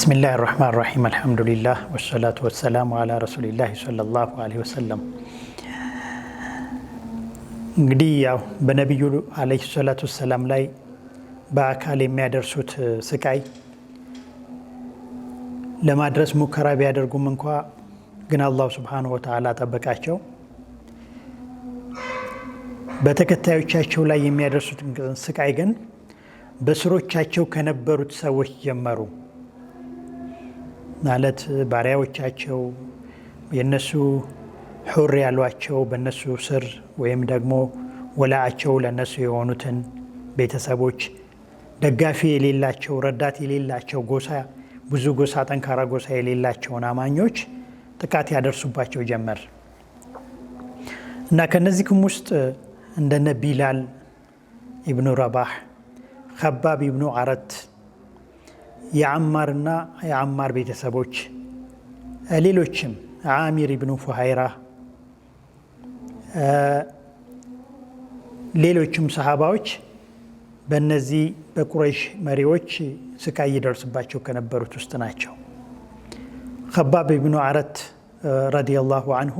بسم الله الرحمن الرحيم الحمد لله والصلاة والسلام على رسول الله صلى الله عليه وسلم እንግዲህ ያው በነብዩ አለይሂ ሰላቱ ሰላም ላይ በአካል የሚያደርሱት ስቃይ ለማድረስ ሙከራ ቢያደርጉም እንኳን ግን አላህ Subhanahu Wa Ta'ala ተበቃቸው በተከታዮቻቸው ላይ የሚያደርሱት ስቃይ ግን በስሮቻቸው ከነበሩት ሰዎች ጀመሩ ማለት ባሪያዎቻቸው የነሱ ሑር ያሏቸው በነሱ ስር ወይም ደግሞ ወላአቸው ለነሱ የሆኑትን ቤተሰቦች ደጋፊ የሌላቸው ረዳት የሌላቸው ጎሳ ብዙ ጎሳ ጠንካራ ጎሳ የሌላቸው አማኞች ጥቃት ያደርሱባቸው ጀመር እና ከነዚህም ውስጥ እንደነ ቢላል ኢብኑ ረባህ ኸባብ ኢብኑ አረት የአማርና የአማር ቤተሰቦች ሌሎችም አሚር ኢብኑ ፉሃይራ ሌሎችም ሰሃባዎች በእነዚህ በቁረይሽ መሪዎች ስቃይ ይደርስባቸው ከነበሩት ውስጥ ናቸው ኸባብ ኢብኑ አረት ረዲየላሁ ዐንሁ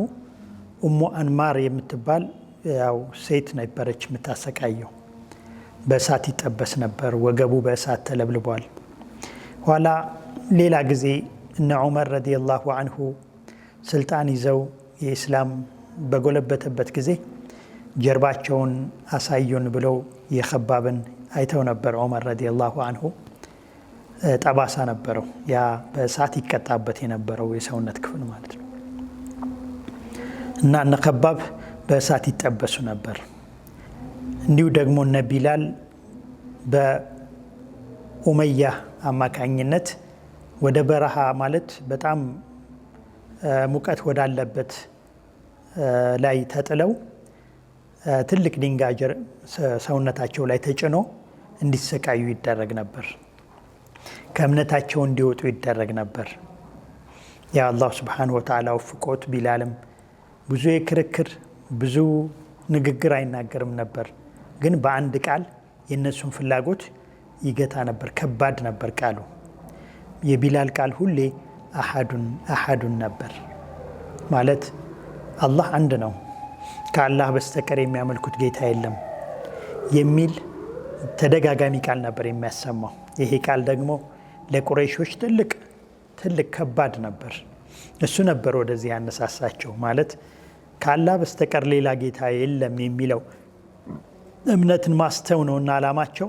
ኡሙ አንማር የምትባል ያው ሴት ነበረች የምታሰቃየው በእሳት ይጠበስ ነበር ወገቡ በእሳት ተለብልቧል ኋላ ሌላ ጊዜ እነ ዑመር ረዲየላሁ ዐንሁ ስልጣን ይዘው የእስላም በጎለበተበት ጊዜ ጀርባቸውን አሳዩን ብለው የኸባብን አይተው ነበር ዑመር ረዲየላሁ ዐንሁ ጠባሳ ነበረው ያ በእሳት ይቀጣበት የነበረው የሰውነት ክፍል ማለት ነው እና እነ ኸባብ በእሳት ይጠበሱ ነበር እንዲሁ ደግሞ እነ ቢላል በኡመያ አማካኝነት ወደ በረሃ ማለት በጣም ሙቀት ወዳለበት ላይ ተጥለው ትልቅ ድንጋይ ሰውነታቸው ላይ ተጭኖ እንዲሰቃዩ ይደረግ ነበር ከእምነታቸው እንዲወጡ ይደረግ ነበር ያ አላህ Subhanahu Wa Ta'ala ወፍቆት ቢላልም ብዙ የክርክር ብዙ ንግግር አይናገርም ነበር ግን በአንድ ቃል የነሱን ፍላጎት ይገታ ነበር ከባድ ነበር ቃሉ የቢላል ቃል ሁሌ አሐዱን ነበር ማለት አላህ አንድ ነው ከአላህ በስተቀር የሚያመልኩት ጌታ የለም የሚል ተደጋጋሚ ቃል ነበር የሚያሰማው ይሄ ቃል ደግሞ ለቁረይሾች ትልቅ ከባድ ነበር እሱ ነበር ወደዚህ ያነሳሳቸው ማለት ከአላህ በስተቀር ሌላ ጌታ የለም የሚለው እምነትን ማስተው ነውና አላማቸው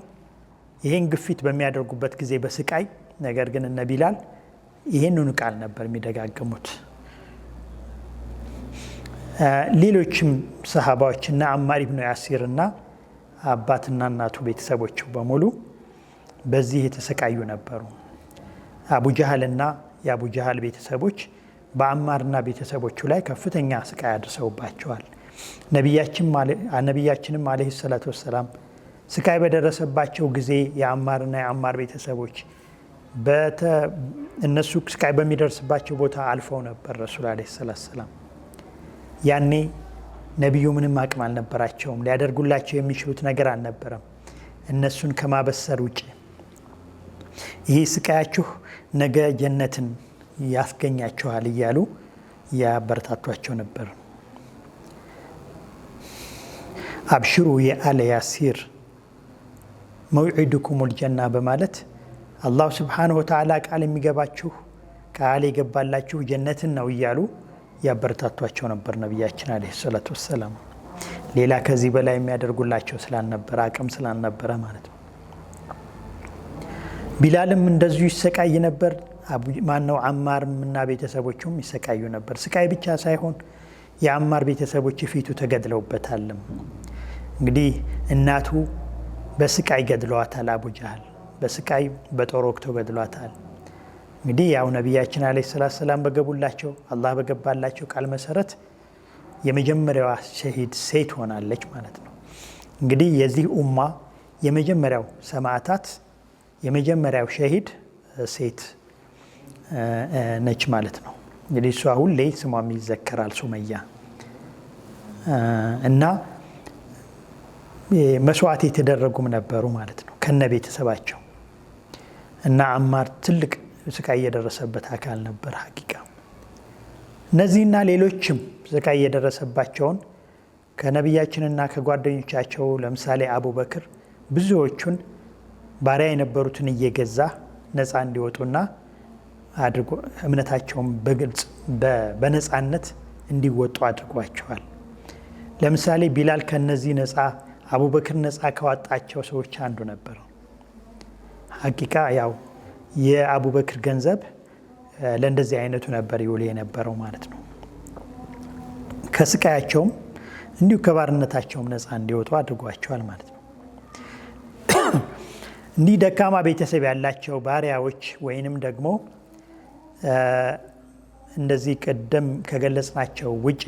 ይሄን ግፊት በሚያደርጉበት ጊዜ በስቃይ ነገር ግን እነ ቢላል ይሄንን ቃል ነበር የሚደጋግሙት ሌሎችም ሰሃባዎችና አማር ኢብኑ ያሲርና አባትና እናቱ ቤተሰቦቹ በሙሉ በዚህ የተሰቃዩ ነበሩ አቡ ጀህልና የአቡ ጀህል ቤተሰቦች በአማርና ቤተሰቦቹ ላይ ከፍተኛ ስቃይ አድርሰውባቸዋል ነብያችንም አለይሂ ሰላቱ ወሰለም ስቃይ በደረሰባቸው ጊዜ የአማርና የአማር ቤተሰቦች እነሱ ስቃይ በሚደርስባቸው ቦታ አልፈው ነበር ረሱል አለይሂ ሰላቱ ወሰለም ያኔ ነብዩ ምንም አቅም አልነበራቸውም ሊያደርጉላቸው የሚችሉት ነገር አልነበረም እነሱን ከማበሰር ውጪ ይሄ ስቃያችሁ ነገ ጀነትን ያስገኛችኋል እያሉ ያበረታቷቸው ነበር አብሽሩ የአለ ያሲር መውዒዱኩሙል ጀና በማለት አላህ Subhanahu Wa Ta'ala ቃል የሚገባችሁ ቃል የገባላችሁ ጀነትን ነው እያሉ ያበረታቷቸው ነበር ነብያችን አለይሂ ሰላቱ ወሰለም ሌላ ከዚህ በላይ የሚያደርጉላቸው ስላልነበረ አቅም ስላልነበረ ማለት ነው ቢላልም እንደዚሁ ይሰቃይ ነበር ማነው አማርምና ቤተሰቦቹም ይሰቃዩ ነበር ስቃይ ብቻ ሳይሆን የአማር ቤተሰቦች ፊቱ ተገድለውበታል እንግዲህ እናቱ በስቃይ ገድለዋታል አቡ ጀህል በስቃይ በጦር ወቅቶ ገድለዋታል እንግዲህ ያው ነብያችን አለይሂ ሰላቱ ሰላም በገቡላቸው አላህ በገባላቸው ቃል መሰረት የመጀመሪያዋ ሸሂድ ሴት ሆናለች ማለት ነው እንግዲህ የዚህ ኡማ የመጀመሪያው ሰማዕታት የመጀመሪያው ሸሂድ ሴት ነች ማለት ነው እንግዲህ እሷ ሁሌ ስሟም ይዘከራል ሱመያ እና መስዋዕት የተደረጉም ነበሩ ማለት ነው ከነ ቤተሰባቸው እና አማር ትልቅ ስቃይ የደረሰበት አካል ነበር ሐቂቃ። እነዚህና ሌሎችም ስቃይ የደረሰባቸውን ከነቢያችንና ከጓደኞቻቸው ለምሳሌ አቡበክር ብዙዎቹን ባሪያ የነበሩትን እየገዛ ነፃ እንዲወጡና አድርጎ እምነታቸውን በግልጽ በነፃነት እንዲወጡ አድርጓቸዋል። ለምሳሌ ቢላል ከነዚህ ነፃ አቡበክር ነፃ ካወጣቸው ሰዎች አንዱ ነበር። ሐቂቃ ያው የአቡበክር ገንዘብ ለእንደዚህ አይነቱ ነበር ይውል የነበረው ማለት ነው። ከስቃያቸውም እንዲሁ ከባርነታቸውም ነፃ እንዲወጡ አድርጓቸዋል ማለት ነው። እንዲህ ደካማ ቤተሰብ ያላቸው ባሪያዎች ወይንም ደግሞ እንደዚህ ቀደም ከገለጽናቸው ውጪ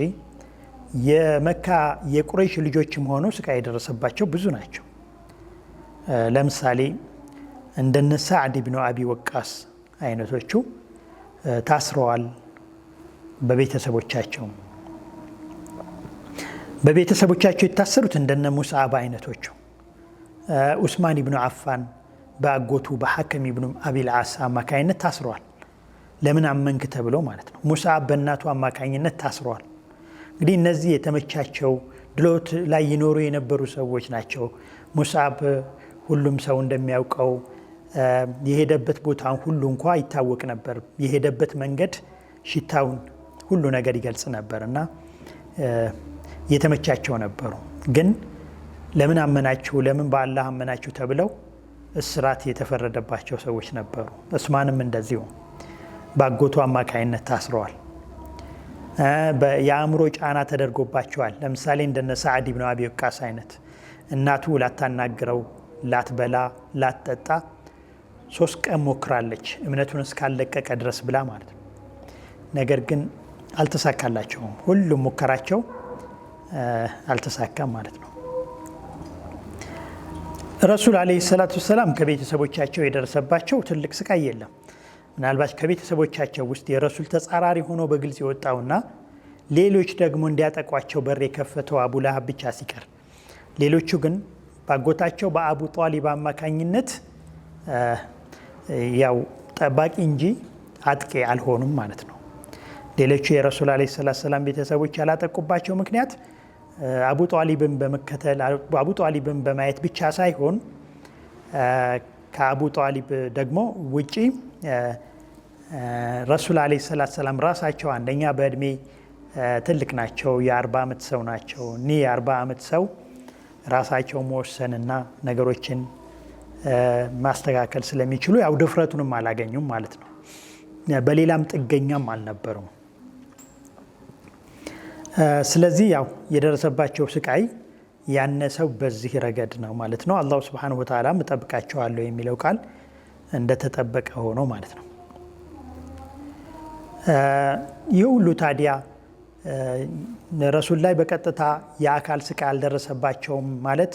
የመካ የቁረይሽ ልጆችም ሆኖ ስቃይ የደረሰባቸው ብዙ ናቸው። ለምሳሌ እንደነ ሳዕድ ብኑ አቢ ወቃስ አይነቶቹ ታስረዋል። በቤተሰቦቻቸው የታሰሩት እንደነ ሙስዓብ አይነቶቹ፣ ዑስማን ብኑ አፋን በአጎቱ በሐከም ብኑ አቢል ዓስ አማካኝነት ታስረዋል። ለምን አመንክ ተብሎ ማለት ነው። ሙስዓብ በእናቱ አማካኝነት ታስረዋል። እንግዲህ እነዚህ የተመቻቸው ድሎት ላይ ይኖሩ የነበሩ ሰዎች ናቸው። ሙስዓብ ሁሉም ሰው እንደሚያውቀው የሄደበት ቦታን ሁሉ እንኳ ይታወቅ ነበር። የሄደበት መንገድ ሽታውን ሁሉ ነገር ይገልጽ ነበር እና የተመቻቸው ነበሩ። ግን ለምን አመናችሁ፣ ለምን በአላህ አመናችሁ ተብለው እስራት የተፈረደባቸው ሰዎች ነበሩ። ዑስማንም እንደዚሁ በአጎቱ አማካይነት ታስረዋል። የአእምሮ ጫና ተደርጎባቸዋል። ለምሳሌ እንደነ ሳዕድ ብኑ አቢ ወቃስ አይነት እናቱ ላታናግረው፣ ላትበላ፣ ላትጠጣ 3 ቀን ሞክራለች እምነቱን እስካለቀቀ ድረስ ብላ ማለት ነው። ነገር ግን አልተሳካላቸውም። ሁሉም ሙከራቸው አልተሳካም ማለት ነው። ረሱል አለይሂ ሰላቱ ወሰላም ከቤተሰቦቻቸው የደረሰባቸው ትልቅ ስቃይ የለም። ምናልባት ከቤተሰቦቻቸው ውስጥ የረሱል ተጻራሪ ሆኖ በግልጽ የወጣውና ሌሎች ደግሞ እንዲያጠቋቸው በር የከፈተው አቡ ለሀብ ብቻ ሲቀር፣ ሌሎቹ ግን ባጎታቸው በአቡ ጧሊብ አማካኝነት ያው ጠባቂ እንጂ አጥቂ አልሆኑም ማለት ነው። ሌሎቹ የረሱል አለይሂ ሰላቱ ወሰላም ቤተሰቦች ያላጠቁባቸው ምክንያት አቡ ጧሊብን በመከተል አቡ ጧሊብን በማየት ብቻ ሳይሆን ከአቡ ጧሊብ ደግሞ ውጪ ረሱል አለይሂ ሰላቱ ወሰላም ራሳቸው አንደኛ በእድሜ ትልቅ ናቸው፣ የ40 ዓመት ሰው ናቸው። እኒህ የ40 ዓመት ሰው ራሳቸው መወሰንና ነገሮችን ማስተካከል ስለሚችሉ ያው ድፍረቱንም አላገኙም ማለት ነው። በሌላም ጥገኛም አልነበሩም። ስለዚህ ያው የደረሰባቸው ስቃይ ያነሰው በዚህ ረገድ ነው ማለት ነው። አላሁ ሱብሓነሁ ወተዓላ እጠብቃቸዋለሁ የሚለው ቃል እንደተጠበቀ ሆኖ ማለት ነው። ይህ ሁሉ ታዲያ ረሱል ላይ በቀጥታ የአካል ስቃይ አልደረሰባቸውም ማለት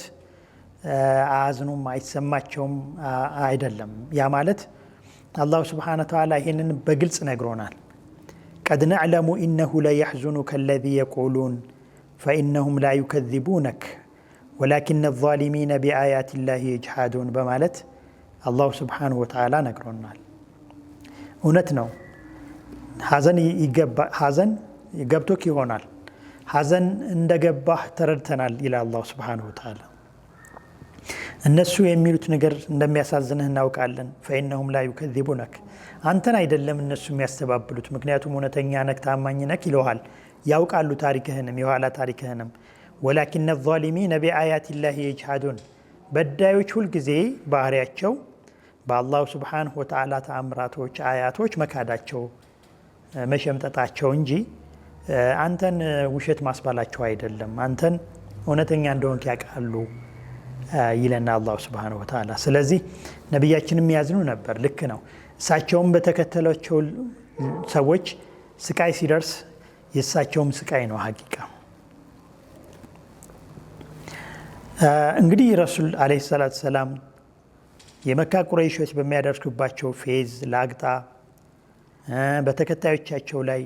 አያዝኑም፣ አይሰማቸውም አይደለም። ያ ማለት አላሁ ሱብሓነሁ ወተዓላ ይህንን በግልጽ ነግሮናል። ቀድ ነዕለሙ ኢነሁ ለየሕዙኑከ አለዚ የቁሉን ፈኢነሁም ላ ዩከዚቡነክ ወላኪነ ዛሊሚነ ቢአያት ላሂ የጅሓዱን በማለት አላሁ ሱብሓነሁ ወተዓላ ነግሮናል። እውነት ነው። ሐዘን ገብቶክ ይሆናል። ሐዘን እንደገባህ ተረድተናል ይላል አላሁ ሱብሓነሁ ወተዓላ። እነሱ የሚሉት ነገር እንደሚያሳዝንህ እናውቃለን። ፈኢነሁም ላ ዩከዚቡነክ አንተን አይደለም እነሱ የሚያስተባብሉት፣ ምክንያቱም እውነተኛ ነክ ታማኝ ነክ ይለዋል። ያውቃሉ ታሪክህንም የኋላ ታሪክህንም። ወላኪነ ዛሊሚነ ቢአያት ላሂ የጅሓዱን በዳዮች ሁልጊዜ ባህሪያቸው በአላሁ ሱብሓነሁ ወተዓላ ተአምራቶች አያቶች መካዳቸው መሸምጠጣቸው እንጂ አንተን ውሸት ማስባላቸው አይደለም። አንተን እውነተኛ እንደሆንክ ያውቃሉ ይለና አላሁ ሱብሓነሁ ወተዓላ። ስለዚህ ነቢያችንም ያዝኑ ነበር። ልክ ነው። እሳቸውም በተከተሏቸው ሰዎች ስቃይ ሲደርስ የእሳቸውም ስቃይ ነው ሐቂቃ። እንግዲህ ረሱል አለይሂ ሰላቱ ወሰላም የመካ ቁረይሾች በሚያደርጉባቸው ፌዝ ላግጣ በተከታዮቻቸው ላይ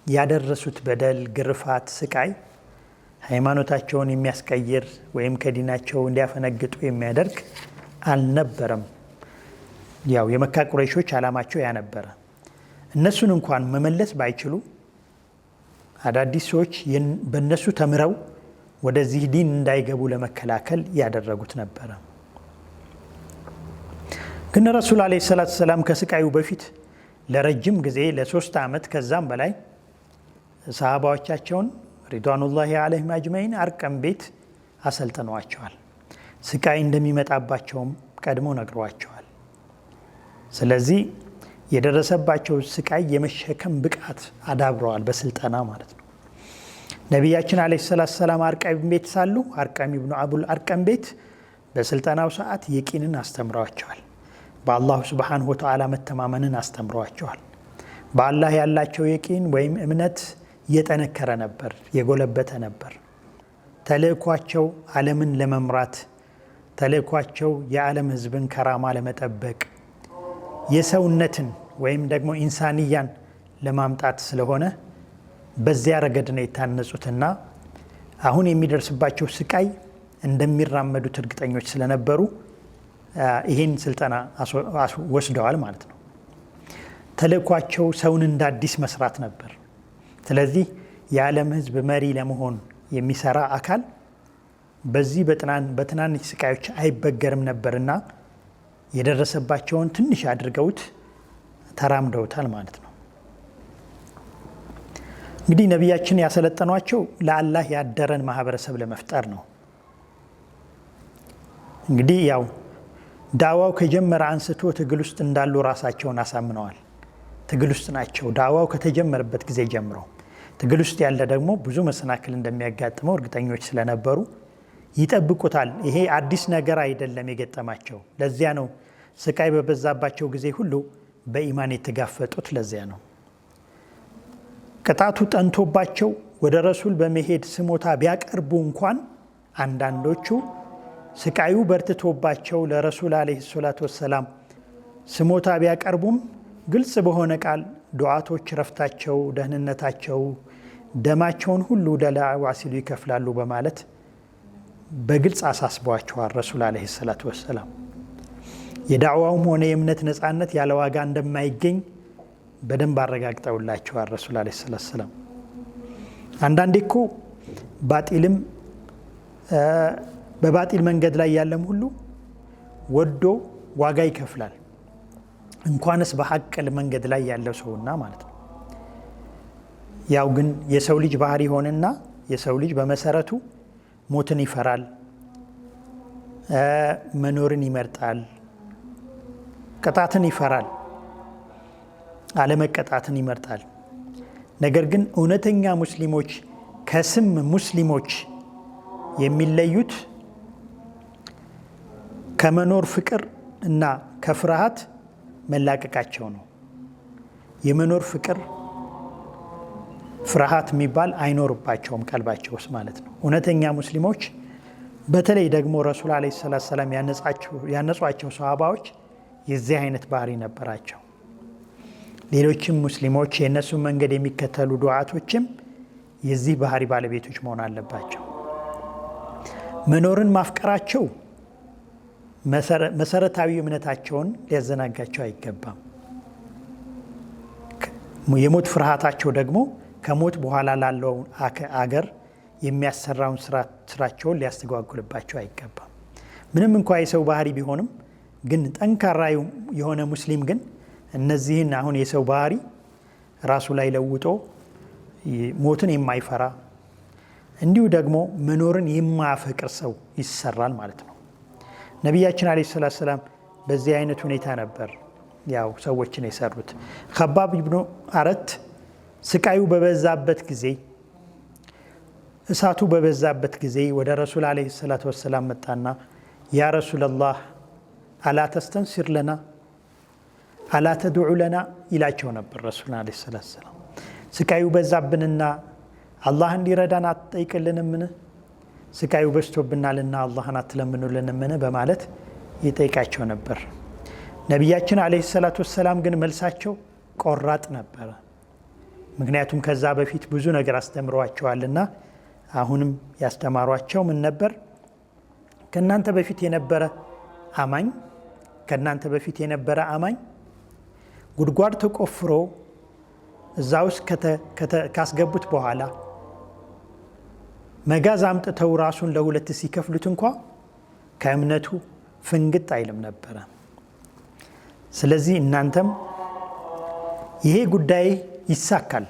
ያደረሱት በደል፣ ግርፋት፣ ስቃይ ሃይማኖታቸውን የሚያስቀይር ወይም ከዲናቸው እንዲያፈነግጡ የሚያደርግ አልነበረም። ያው የመካ ቁረይሾች ዓላማቸው ያ ነበረ። እነሱን እንኳን መመለስ ባይችሉ አዳዲስ ሰዎች በእነሱ ተምረው ወደዚህ ዲን እንዳይገቡ ለመከላከል ያደረጉት ነበረ። ግን ረሱል ዓለይሂ ሰላቱ ሰላም ከስቃዩ በፊት ለረጅም ጊዜ ለ3 ዓመት ከዛም በላይ ሰሃባዎቻቸውን ሪድዋኑላሂ ዐለይሂም አጅመዒን አርቀም ቤት አሰልጥነዋቸዋል። ስቃይ እንደሚመጣባቸውም ቀድሞ ነግረዋቸዋል። ስለዚህ የደረሰባቸው ስቃይ የመሸከም ብቃት አዳብረዋል በስልጠና ማለት ነው። ነቢያችን ዓለይሂ ሰላቱ ሰላም አርቀም ቤት ሳሉ አርቀም ኢብኑ አቡል አርቀም ቤት በስልጠናው ሰዓት የቂንን አስተምረዋቸዋል። በአላሁ ሱብሓነሁ ወተዓላ መተማመንን አስተምረዋቸዋል። በአላህ ያላቸው የቂን ወይም እምነት የጠነከረ ነበር፣ የጎለበተ ነበር። ተልእኳቸው ዓለምን ለመምራት፣ ተልእኳቸው የዓለም ህዝብን ከራማ ለመጠበቅ፣ የሰውነትን ወይም ደግሞ ኢንሳንያን ለማምጣት ስለሆነ በዚያ ረገድ ነው የታነጹትና አሁን የሚደርስባቸው ስቃይ እንደሚራመዱት እርግጠኞች ስለነበሩ ይህን ስልጠና ወስደዋል ማለት ነው። ተልእኳቸው ሰውን እንደ አዲስ መስራት ነበር። ስለዚህ የዓለም ህዝብ መሪ ለመሆን የሚሰራ አካል በዚህ በትናንሽ ስቃዮች አይበገርም ነበርና የደረሰባቸውን ትንሽ አድርገውት ተራምደውታል ማለት ነው። እንግዲህ ነቢያችን ያሰለጠኗቸው ለአላህ ያደረን ማህበረሰብ ለመፍጠር ነው። እንግዲህ ያው ዳዋው ከጀመረ አንስቶ ትግል ውስጥ እንዳሉ ራሳቸውን አሳምነዋል። ትግል ውስጥ ናቸው ዳዋው ከተጀመረበት ጊዜ ጀምሮ። ትግል ውስጥ ያለ ደግሞ ብዙ መሰናክል እንደሚያጋጥመው እርግጠኞች ስለነበሩ ይጠብቁታል። ይሄ አዲስ ነገር አይደለም የገጠማቸው። ለዚያ ነው ስቃይ በበዛባቸው ጊዜ ሁሉ በኢማን የተጋፈጡት። ለዚያ ነው ቅጣቱ ጠንቶባቸው ወደ ረሱል በመሄድ ስሞታ ቢያቀርቡ እንኳን አንዳንዶቹ ስቃዩ በርትቶባቸው ለረሱል ዓለይሂ ሰላቱ ወሰላም ስሞታ ቢያቀርቡም ግልጽ በሆነ ቃል ዱዓቶች ረፍታቸው፣ ደህንነታቸው፣ ደማቸውን ሁሉ ለዳዕዋ ሲሉ ይከፍላሉ በማለት በግልጽ አሳስበዋቸዋል። ረሱል ዓለይሂ ሰላቱ ወሰላም የዳዕዋውም ሆነ የእምነት ነፃነት ያለ ዋጋ እንደማይገኝ በደንብ አረጋግጠውላቸዋል። ረሱል ዓለይሂ ሰላቱ ወሰላም አንዳንዴ እኮ ባጢልም በባጢል መንገድ ላይ ያለም ሁሉ ወዶ ዋጋ ይከፍላል፣ እንኳንስ በሐቅ መንገድ ላይ ያለው ሰውና ማለት ነው። ያው ግን የሰው ልጅ ባህሪ ሆነና የሰው ልጅ በመሰረቱ ሞትን ይፈራል፣ መኖርን ይመርጣል፣ ቅጣትን ይፈራል፣ አለመቀጣትን ይመርጣል። ነገር ግን እውነተኛ ሙስሊሞች ከስም ሙስሊሞች የሚለዩት ከመኖር ፍቅር እና ከፍርሃት መላቀቃቸው ነው። የመኖር ፍቅር ፍርሃት የሚባል አይኖርባቸውም ቀልባቸው ውስጥ ማለት ነው። እውነተኛ ሙስሊሞች በተለይ ደግሞ ረሱል ዓለይሂ ሰላቱ ሰላም ያነጿቸው ሰሃባዎች የዚህ አይነት ባህሪ ነበራቸው። ሌሎችም ሙስሊሞች የእነሱ መንገድ የሚከተሉ ዱዓቶችም የዚህ ባህሪ ባለቤቶች መሆን አለባቸው። መኖርን ማፍቀራቸው መሰረታዊ እምነታቸውን ሊያዘናጋቸው አይገባም። የሞት ፍርሃታቸው ደግሞ ከሞት በኋላ ላለው አገር የሚያሰራውን ስራቸውን ሊያስተጓጉልባቸው አይገባም። ምንም እንኳ የሰው ባህሪ ቢሆንም ግን ጠንካራ የሆነ ሙስሊም ግን እነዚህን አሁን የሰው ባህሪ ራሱ ላይ ለውጦ ሞትን የማይፈራ እንዲሁ ደግሞ መኖርን የማያፈቅር ሰው ይሰራል ማለት ነው። ነቢያችን ዓለይሂ ሰላቱ ሰላም በዚህ አይነት ሁኔታ ነበር ያው ሰዎችን የሰሩት። ኸባብ ኢብኑ አረት ስቃዩ በበዛበት ጊዜ፣ እሳቱ በበዛበት ጊዜ ወደ ረሱል ዓለይሂ ሰላቱ ወሰላም መጣና ያ ረሱለላህ አላ ተስተንሲር ለና አላ ተድዑ ለና ይላቸው ነበር። ረሱል ዓለይሂ ሰላቱ ወሰላም ስቃዩ በዛብንና አላህ እንዲረዳን አትጠይቅልንምን? ስቃዩ በዝቶብናልና አላህን አትለምኑልንምን? በማለት ይጠይቃቸው ነበር። ነቢያችን ዓለይሂ ሰላቱ ወሰላም ግን መልሳቸው ቆራጥ ነበረ። ምክንያቱም ከዛ በፊት ብዙ ነገር አስተምረዋቸዋልና አሁንም ያስተማሯቸው ምን ነበር? ከእናንተ በፊት የነበረ አማኝ ከእናንተ በፊት የነበረ አማኝ ጉድጓድ ተቆፍሮ እዛ ውስጥ ካስገቡት በኋላ መጋዝ አምጥተው ራሱን ለሁለት ሲከፍሉት እንኳ ከእምነቱ ፍንግጥ አይልም ነበረ። ስለዚህ እናንተም ይሄ ጉዳይ ይሳካል፣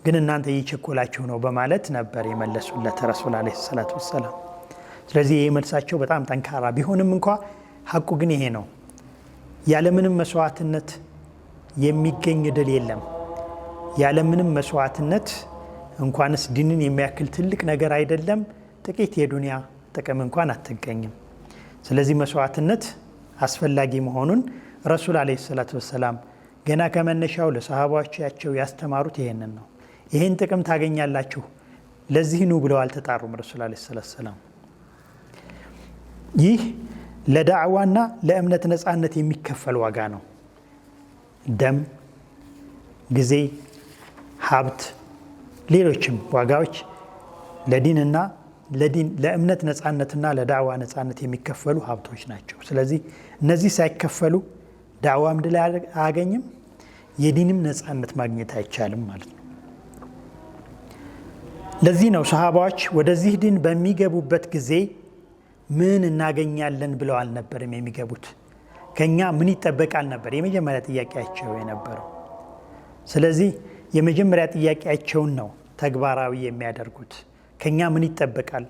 ግን እናንተ እየቸኮላችሁ ነው በማለት ነበር የመለሱለት ረሱል አለይሂ ሰላቱ ወሰላም። ስለዚህ ይሄ መልሳቸው በጣም ጠንካራ ቢሆንም እንኳ ሐቁ ግን ይሄ ነው። ያለምንም መስዋዕትነት የሚገኝ ድል የለም። ያለምንም መስዋዕትነት እንኳንስ ዲንን የሚያክል ትልቅ ነገር አይደለም ጥቂት የዱንያ ጥቅም እንኳን አትገኝም። ስለዚህ መስዋዕትነት አስፈላጊ መሆኑን ረሱል አለይሂ ሰላቱ ወሰላም ገና ከመነሻው ለሰሃባዎቻቸው ያስተማሩት ይሄንን ነው። ይሄን ጥቅም ታገኛላችሁ ለዚህ ነው ብለው አልተጣሩም ረሱል አለይሂ ሰላቱ ወሰላም። ይህ ለዳዕዋና ለእምነት ነፃነት የሚከፈል ዋጋ ነው። ደም፣ ጊዜ፣ ሀብት፣ ሌሎችም ዋጋዎች ለዲንና ለእምነት ነፃነትና ለዳዕዋ ነፃነት የሚከፈሉ ሀብቶች ናቸው። ስለዚህ እነዚህ ሳይከፈሉ ዳዕዋም ድል አያገኝም፣ የዲንም ነፃነት ማግኘት አይቻልም ማለት ነው። ለዚህ ነው ሰሃባዎች ወደዚህ ዲን በሚገቡበት ጊዜ ምን እናገኛለን ብለው አልነበርም የሚገቡት። ከኛ ምን ይጠበቃል ነበር የመጀመሪያ ጥያቄያቸው የነበረው። ስለዚህ የመጀመሪያ ጥያቄያቸውን ነው ተግባራዊ የሚያደርጉት። ከኛ ምን ይጠበቃል?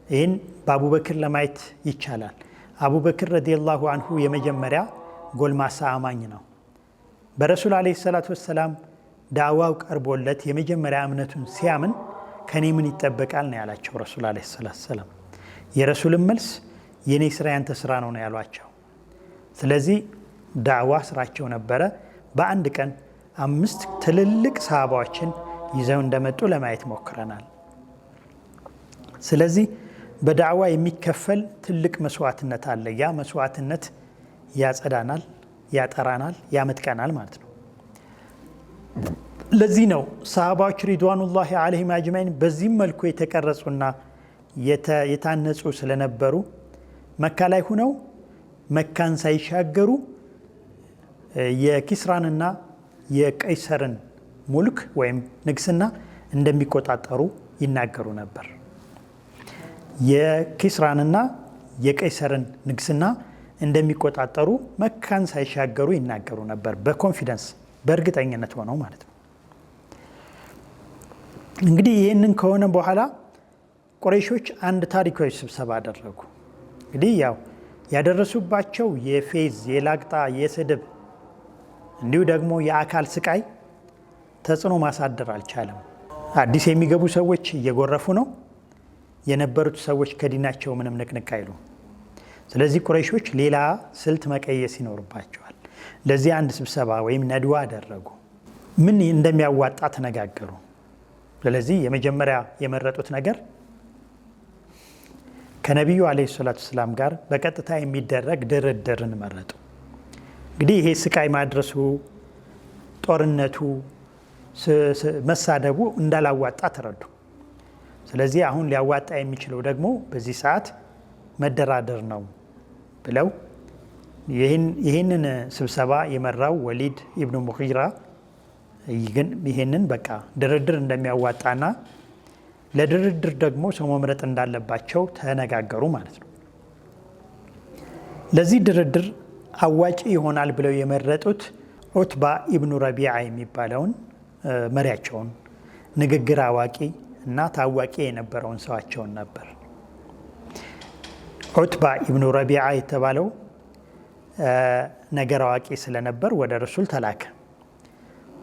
ይህን በአቡበክር ለማየት ይቻላል። አቡበክር ረዲየላሁ አንሁ የመጀመሪያ ጎልማሳ አማኝ ነው። በረሱል አለይሂ ሰላቱ ወሰላም ዳዕዋው ቀርቦለት የመጀመሪያ እምነቱን ሲያምን ከኔ ምን ይጠበቃል ነው ያላቸው ረሱል አለይሂ ሰላቱ ወሰላም። የረሱልን መልስ የኔ ስራ ያንተ ስራ ነው ያሏቸው። ስለዚህ ዳዕዋ ስራቸው ነበረ። በአንድ ቀን 5 ትልልቅ ሰሃባዎችን ይዘው እንደመጡ ለማየት ሞክረናል። ስለዚህ በዳዕዋ የሚከፈል ትልቅ መስዋዕትነት አለ። ያ መስዋዕትነት ያጸዳናል፣ ያጠራናል፣ ያመጥቀናል ማለት ነው። ለዚህ ነው ሰሃባዎች ሪድዋኑላሂ ዐለይሂም አጅማዒን በዚህም መልኩ የተቀረጹና የታነጹ ስለነበሩ መካ ላይ ሆነው መካን ሳይሻገሩ የኪስራንና የቀይሰርን ሙልክ ወይም ንግስና እንደሚቆጣጠሩ ይናገሩ ነበር። የኪስራንና የቀይሰርን ንግስና እንደሚቆጣጠሩ መካን ሳይሻገሩ ይናገሩ ነበር። በኮንፊደንስ በእርግጠኝነት ሆነው ማለት ነው። እንግዲህ ይህንን ከሆነ በኋላ ቁረይሾች አንድ ታሪካዊ ስብሰባ አደረጉ። እንግዲህ ያው ያደረሱባቸው የፌዝ፣ የላግጣ፣ የስድብ እንዲሁ ደግሞ የአካል ስቃይ ተጽዕኖ ማሳደር አልቻለም። አዲስ የሚገቡ ሰዎች እየጎረፉ ነው። የነበሩት ሰዎች ከዲናቸው ምንም ንቅንቅ አይሉ። ስለዚህ ቁረይሾች ሌላ ስልት መቀየስ ይኖርባቸዋል። ለዚህ አንድ ስብሰባ ወይም ነድዋ አደረጉ። ምን እንደሚያዋጣ ተነጋገሩ። ስለዚህ የመጀመሪያ የመረጡት ነገር ከነቢዩ አለይሂ ሰላቱ ወሰላም ጋር በቀጥታ የሚደረግ ድርድርን መረጡ። እንግዲህ ይሄ ስቃይ ማድረሱ፣ ጦርነቱ፣ መሳደቡ እንዳላዋጣ ተረዱ። ስለዚህ አሁን ሊያዋጣ የሚችለው ደግሞ በዚህ ሰዓት መደራደር ነው ብለው ይህንን ስብሰባ የመራው ወሊድ ኢብኑ ሙጊራ ግን ይህንን በቃ ድርድር እንደሚያዋጣና ለድርድር ደግሞ ሰው መምረጥ እንዳለባቸው ተነጋገሩ ማለት ነው። ለዚህ ድርድር አዋጪ ይሆናል ብለው የመረጡት ዑትባ ኢብኑ ረቢዓ የሚባለውን መሪያቸውን፣ ንግግር አዋቂ እና ታዋቂ የነበረውን ሰዋቸውን ነበር። ዑትባ ኢብኑ ረቢዓ የተባለው ነገር አዋቂ ስለነበር ወደ ረሱል ተላከ።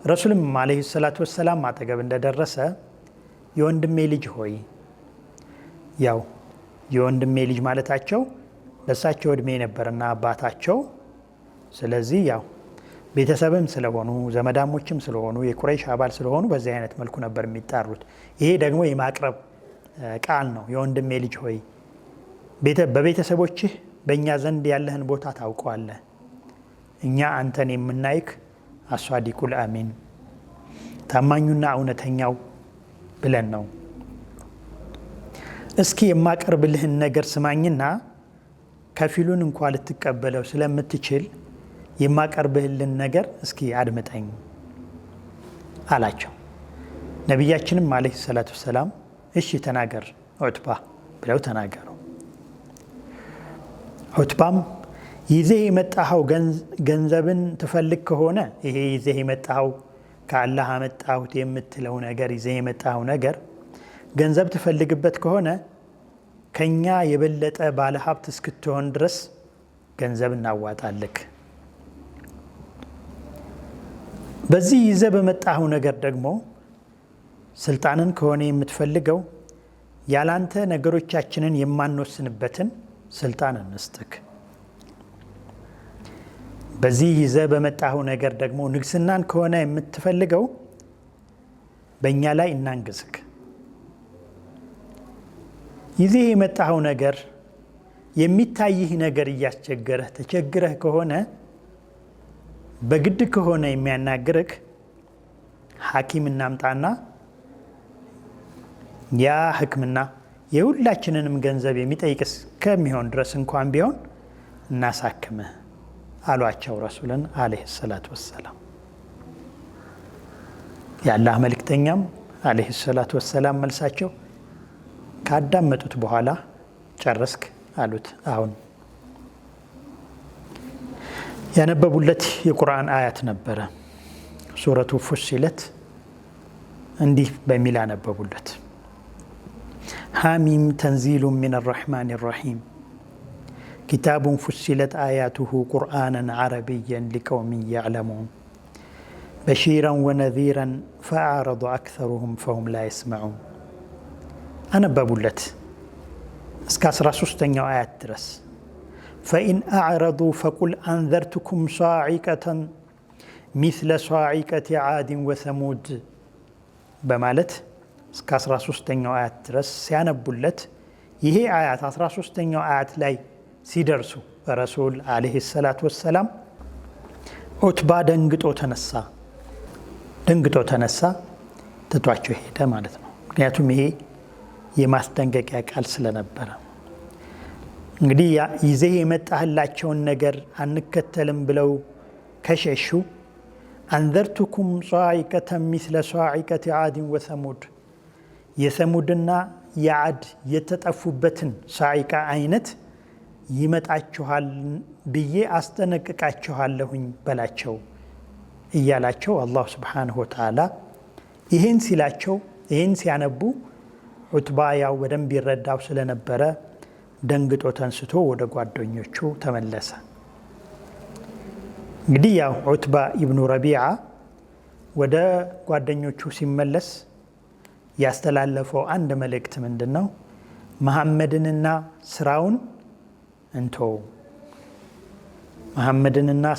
ረሱልም አለይሂ ሰላቱ ወሰላም አጠገብ እንደደረሰ የወንድሜ ልጅ ሆይ፣ ያው የወንድሜ ልጅ ማለታቸው ለሳቸው እድሜ ነበርና አባታቸው። ስለዚህ ያው ቤተሰብም ስለሆኑ ዘመዳሞችም ስለሆኑ የቁረይሽ አባል ስለሆኑ በዚህ አይነት መልኩ ነበር የሚጣሩት። ይሄ ደግሞ የማቅረብ ቃል ነው። የወንድሜ ልጅ ሆይ በቤተሰቦችህ በእኛ ዘንድ ያለህን ቦታ ታውቀዋለህ። እኛ አንተን የምናይክ አሷዲቁል አሚን ታማኙና እውነተኛው ብለን ነው። እስኪ የማቀርብልህን ነገር ስማኝና ከፊሉን እንኳን ልትቀበለው ስለምትችል የማቀርብህልን ነገር እስኪ አድምጠኝ አላቸው። ነቢያችንም አለይሂ ሰላቱ ወሰላም እሺ ተናገር ዑትባ ብለው ተናገሩ። ዑትባም ይዘህ የመጣኸው ገንዘብን ትፈልግ ከሆነ ይሄ ይዘህ የመጣኸው ከአላህ አመጣሁት የምትለው ነገር ይዘህ የመጣኸው ነገር ገንዘብ ትፈልግበት ከሆነ ከኛ የበለጠ ባለሀብት እስክትሆን ድረስ ገንዘብ እናዋጣልክ። በዚህ ይዘህ በመጣኸው ነገር ደግሞ ስልጣንን ከሆነ የምትፈልገው ያላንተ ነገሮቻችንን የማንወስንበትን ስልጣን እንስጥክ። በዚህ ይዘህ በመጣኸው ነገር ደግሞ ንግስናን ከሆነ የምትፈልገው በእኛ ላይ እናንግስክ። ይዘህ የመጣኸው ነገር የሚታይህ ነገር እያስቸገረህ ተቸግረህ ከሆነ በግድ ከሆነ የሚያናግርክ ሐኪም እናምጣና ያ ሕክምና የሁላችንንም ገንዘብ የሚጠይቅ እስከሚሆን ድረስ እንኳን ቢሆን እናሳክምህ አሏቸው ረሱልን አለይሂ ሰላቱ ወሰላም። የአላህ መልእክተኛም አለይሂ ሰላቱ ወሰላም መልሳቸው ካዳመጡት በኋላ ጨረስክ አሉት። አሁን ያነበቡለት የቁርአን አያት ነበረ። ሱረቱ ፉሲለት እንዲህ በሚል አነበቡለት። ሐሚም ተንዚሉ ሚን አርረሕማን አርረሒም ኪታቡን ፉሲለት አያቱሁ ቁርአናን ዓረቢያን ሊቀውሚን ያዕለሙን በሺራን ወነዚራን ፈአዕረዱ አክሰሩሁም ፈሁም ላ የስመዑን። አነበቡለት እስከ 13ኛው አያት ድረስ ፈኢን አዕረዱ ፈቁል አንዘርቱኩም ሷዒቀተን ሚስለ ሷዒቀቲ ዓድን ወሰሙድ በማለት እስከ 13ኛው አያት ድረስ ሲያነቡለት ይሄ አያት 13ኛው አያት ላይ ሲደርሱ ረሱል አለይሂ ሰላቱ ወሰላም ዑትባ ደንግጦ ተነሳ ትቷቸው ሄደ ማለት ነው። ምክንያቱም ይሄ የማስጠንቀቂያ ቃል ስለነበረ እንግዲህ ይዘህ የመጣህላቸውን ነገር አንከተልም ብለው ከሸሹ አንዘርቱኩም ሷዒቀተን ሚስለ ሷዒቀቲ ዓድን ወሰሙድ የሰሙድና የዓድ የተጠፉበትን ሷዒቃ አይነት ይመጣችኋል ብዬ አስጠነቅቃችኋለሁኝ በላቸው እያላቸው አላህ ሱብሓነሁ ወተዓላ ይህን ሲላቸው ይህን ሲያነቡ ዑትባ ያው በደንብ ይረዳው ስለነበረ ደንግጦ ተንስቶ ወደ ጓደኞቹ ተመለሰ። እንግዲህ ያው ዑትባ ኢብኑ ረቢዓ ወደ ጓደኞቹ ሲመለስ ያስተላለፈው አንድ መልእክት ምንድን ነው? መሐመድንና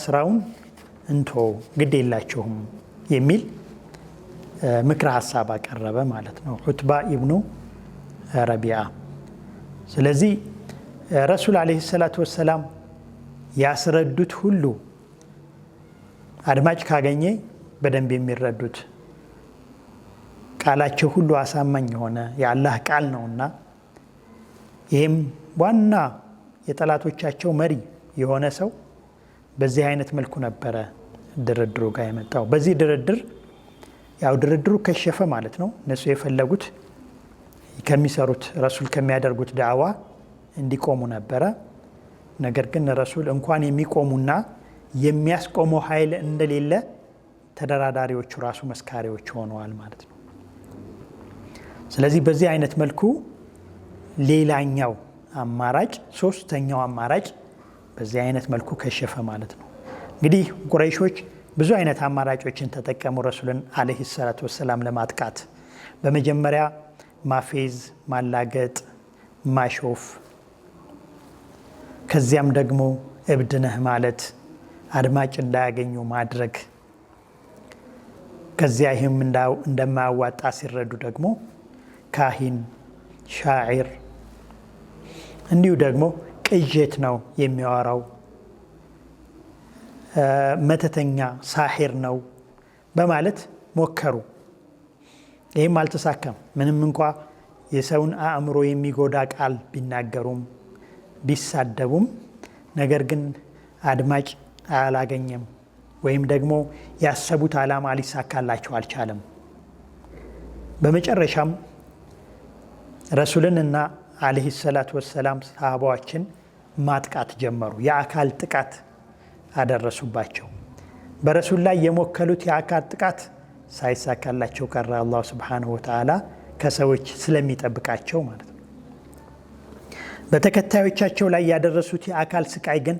ስራውን እንቶ ግድ የላችሁም የሚል ምክረ ሀሳብ አቀረበ ማለት ነው ዑትባ ኢብኑ ረቢዓ። ስለዚህ ረሱል አለይሂ ሰላቱ ወሰላም ያስረዱት ሁሉ አድማጭ ካገኘ በደንብ የሚረዱት ቃላቸው ሁሉ አሳማኝ የሆነ የአላህ ቃል ነውና ይህም ዋና የጠላቶቻቸው መሪ የሆነ ሰው በዚህ አይነት መልኩ ነበረ ድርድሩ ጋር የመጣው። በዚህ ድርድሩ ከሸፈ ማለት ነው። እነሱ የፈለጉት ከሚሰሩት ረሱል ከሚያደርጉት ዳዕዋ እንዲቆሙ ነበረ። ነገር ግን ረሱል እንኳን የሚቆሙና የሚያስቆመው ኃይል እንደሌለ ተደራዳሪዎቹ ራሱ መስካሪዎች ሆነዋል ማለት ነው። ስለዚህ በዚህ አይነት መልኩ ሌላኛው አማራጭ ሶስተኛው አማራጭ በዚህ አይነት መልኩ ከሸፈ ማለት ነው። እንግዲህ ቁረይሾች ብዙ አይነት አማራጮችን ተጠቀሙ ረሱልን አለይሂ ሰላቱ ወሰላም ለማጥቃት። በመጀመሪያ ማፌዝ፣ ማላገጥ፣ ማሾፍ፣ ከዚያም ደግሞ እብድነህ ማለት አድማጭ እንዳያገኙ ማድረግ፣ ከዚያ ይህም እንደማያዋጣ ሲረዱ ደግሞ ካሂን፣ ሻዒር እንዲሁ ደግሞ ቅዠት ነው የሚያወራው፣ መተተኛ ሳሒር ነው በማለት ሞከሩ። ይህም አልተሳካም። ምንም እንኳ የሰውን አእምሮ የሚጎዳ ቃል ቢናገሩም ቢሳደቡም ነገር ግን አድማጭ አላገኘም ወይም ደግሞ ያሰቡት ዓላማ ሊሳካላቸው አልቻለም። በመጨረሻም ረሱልንና አለይሂ ሰላቱ ወሰላም ሰሃባዎችን ማጥቃት ጀመሩ። የአካል ጥቃት አደረሱባቸው። በረሱል ላይ የሞከሉት የአካል ጥቃት ሳይሳካላቸው ቀረ። አላህ ሱብሓነሁ ወተዓላ ከሰዎች ስለሚጠብቃቸው ማለት ነው። በተከታዮቻቸው ላይ ያደረሱት የአካል ስቃይ ግን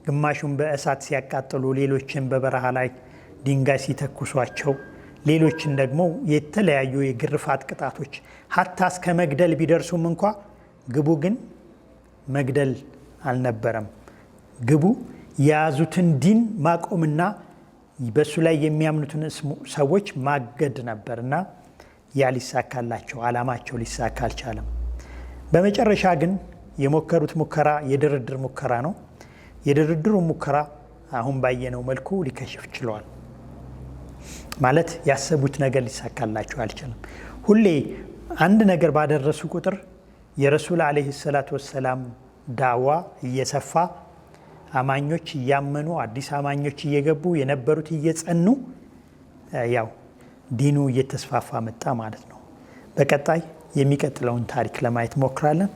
ግማሹን በእሳት ሲያቃጥሉ፣ ሌሎችን በበረሃ ላይ ድንጋይ ሲተኩሷቸው፣ ሌሎችን ደግሞ የተለያዩ የግርፋት ቅጣቶች ሀታ እስከ መግደል ቢደርሱም እንኳ ግቡ ግን መግደል አልነበረም። ግቡ የያዙትን ዲን ማቆምና በሱ ላይ የሚያምኑትን ሰዎች ማገድ ነበርና ያ ሊሳካላቸው ዓላማቸው ሊሳካ አልቻለም። በመጨረሻ ግን የሞከሩት ሙከራ የድርድር ሙከራ ነው። የድርድሩ ሙከራ አሁን ባየነው መልኩ ሊከሽፍ ችሏል። ማለት ያሰቡት ነገር ሊሳካላቸው አልቻለም። ሁሌ አንድ ነገር ባደረሱ ቁጥር የረሱል አለይሂ ሰላቱ ወሰላም ዳዋ እየሰፋ አማኞች እያመኑ አዲስ አማኞች እየገቡ የነበሩት እየጸኑ ያው ዲኑ እየተስፋፋ መጣ ማለት ነው። በቀጣይ የሚቀጥለውን ታሪክ ለማየት ሞክራለን።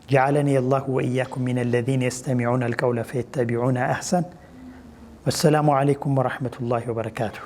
جعلني الله وإياكم من الذين يستمعون القول فيتبعون أحسن. والسلام عليكم ورحمة الله وبركاته.